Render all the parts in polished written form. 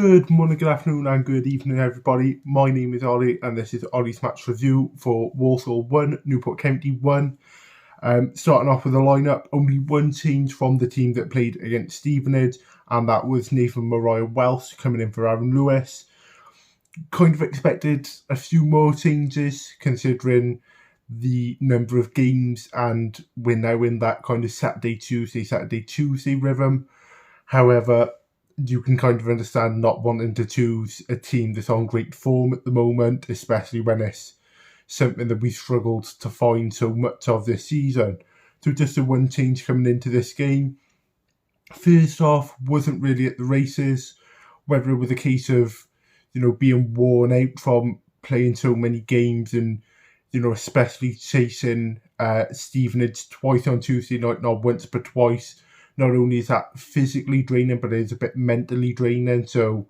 Good morning, good afternoon, and good evening, everybody. My name is Ollie, and this is Ollie's match review for Walsall 1, Newport County 1. Starting off with a lineup, only one change from the team that played against Stevenage, and that was Nathan Mariah-Welsh coming in for Aaron Lewis. Kind of expected a few more changes, considering the number of games, and we're now in that kind of Saturday-Tuesday rhythm. However, you can kind of understand not wanting to choose a team that's on great form at the moment, especially when it's something that we struggled to find so much of this season. So just a one change coming into this game. First off, wasn't really at the races, whether it was a case of, being worn out from playing so many games and, especially chasing Stevenage twice on Tuesday night, not once but twice. Not only is that physically draining, but it's a bit mentally draining. So,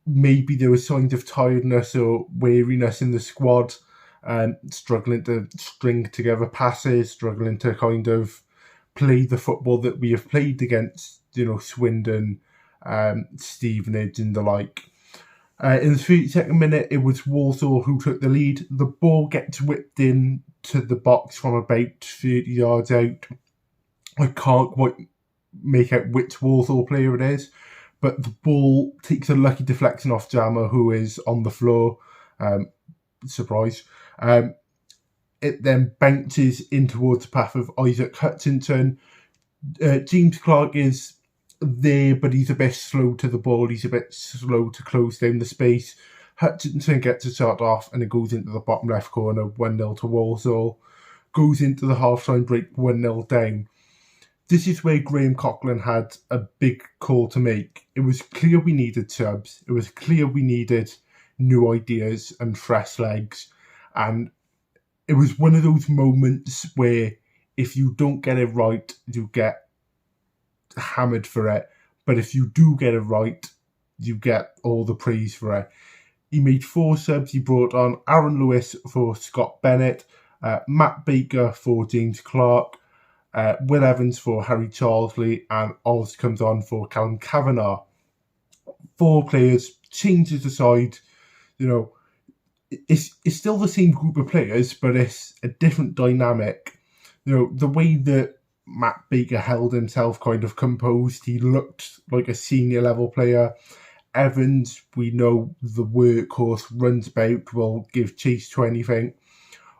maybe there was signs of tiredness or weariness in the squad, struggling to string together passes, struggling to kind of play the football that we have played against, Swindon, Stevenage and the like. In the 32nd minute, it was Walsall who took the lead. The ball gets whipped in to the box from about 30 yards out. I can't quite make out which Walsall player it is, but the ball takes a lucky deflection off Jammer, who is on the floor. Surprise. It then bounces in towards the path of Isaac Hutchinson. James Clark is there, but he's a bit slow to the ball. He's a bit slow to close down the space. Hutchinson gets a shot off, and it goes into the bottom left corner, 1-0 to Walsall. Goes into the half-time break, 1-0 down. This is where Graham Coughlin had a big call to make. It was clear we needed subs. It was clear we needed new ideas and fresh legs. And it was one of those moments where if you don't get it right, you get hammered for it. But if you do get it right, you get all the praise for it. He made 4 subs. He brought on Aaron Lewis for Scott Bennett, Matt Baker for James Clark, Will Evans for Harry Charlesley, and Oz comes on for Callum Kavanagh. 4 players, changes aside, it's still the same group of players, but it's a different dynamic. The way that Matt Baker held himself kind of composed, he looked like a senior level player. Evans, we know the workhorse, runs about, will give chase to anything.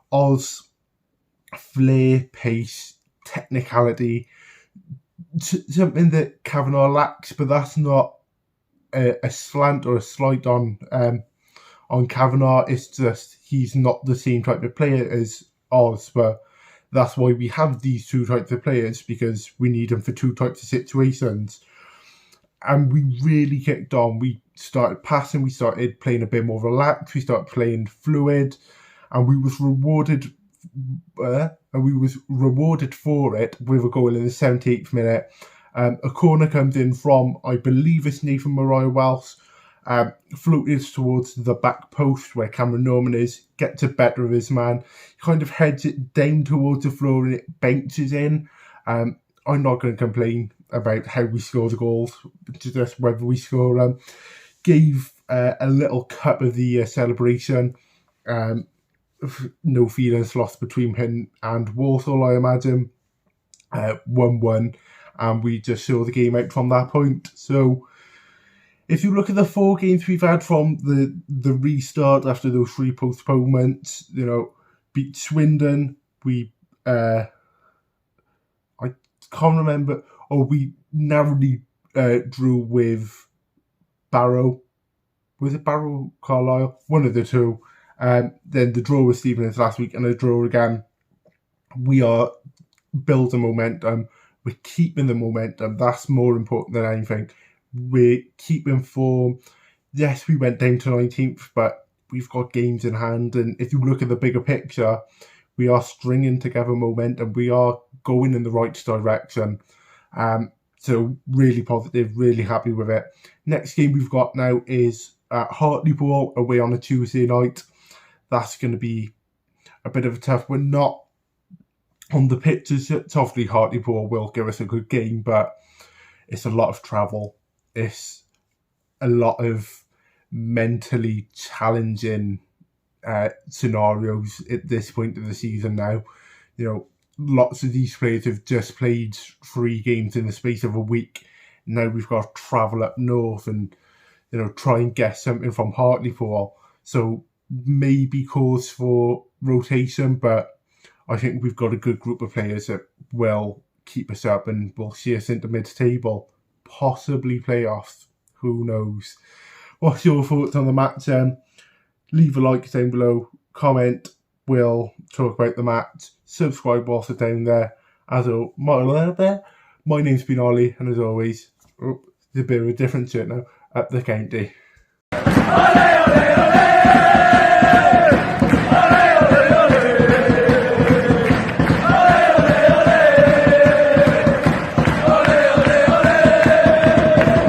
Oz, flair, pace, technicality, something that Kavanagh lacks, but that's not a slant or a slight on Kavanagh. It's just he's not the same type of player as Oz, but that's why we have these 2 types of players, because we need them for 2 types of situations. And we really kicked on. We started passing, we started playing a bit more relaxed, we started playing fluid, and we was rewarded for it with a goal in the 78th minute. A corner comes in from, I believe it's Nathan Mariah-Welsh, floated towards the back post where Cameron Norman is, gets a better of his man, kind of heads it down towards the floor and it bounces in. I'm not going to complain about how we score the goals, just whether we score them. Gave a little cup of the celebration. No feelings lost between him and Walsall, I imagine. 1-1, and we just saw the game out from that point. So if you look at the 4 games we've had from the restart after those 3 postponements, beat Swindon, we I can't remember, we narrowly drew with Barrow. Was it Barrow, Carlisle? One of the 2. Then the draw with Stevenage last week and a draw again. We are building momentum. We're keeping the momentum. That's more important than anything. We're keeping form. Yes, we went down to 19th, but we've got games in hand. And if you look at the bigger picture, we are stringing together momentum. We are going in the right direction. So really positive, really happy with it. Next game we've got now is Hartlepool away on a Tuesday night. That's going to be a bit of a tough one. Not on the pitches, obviously Hartlepool will give us a good game, but it's a lot of travel. It's a lot of mentally challenging scenarios at this point of the season now. You know, lots of these players have just played 3 games in the space of a week. Now we've got to travel up north and, you know, try and get something from Hartlepool. So maybe cause for rotation, but I think we've got a good group of players that will keep us up and will see us into mid-table, possibly playoffs. Who knows? What's your thoughts on the match? Leave a like down below, comment. We'll talk about the match. Subscribe whilst it's down there. My name's been Ollie, and as always, there's a bit of a different shirt now, up the county. Ole, ole, ole!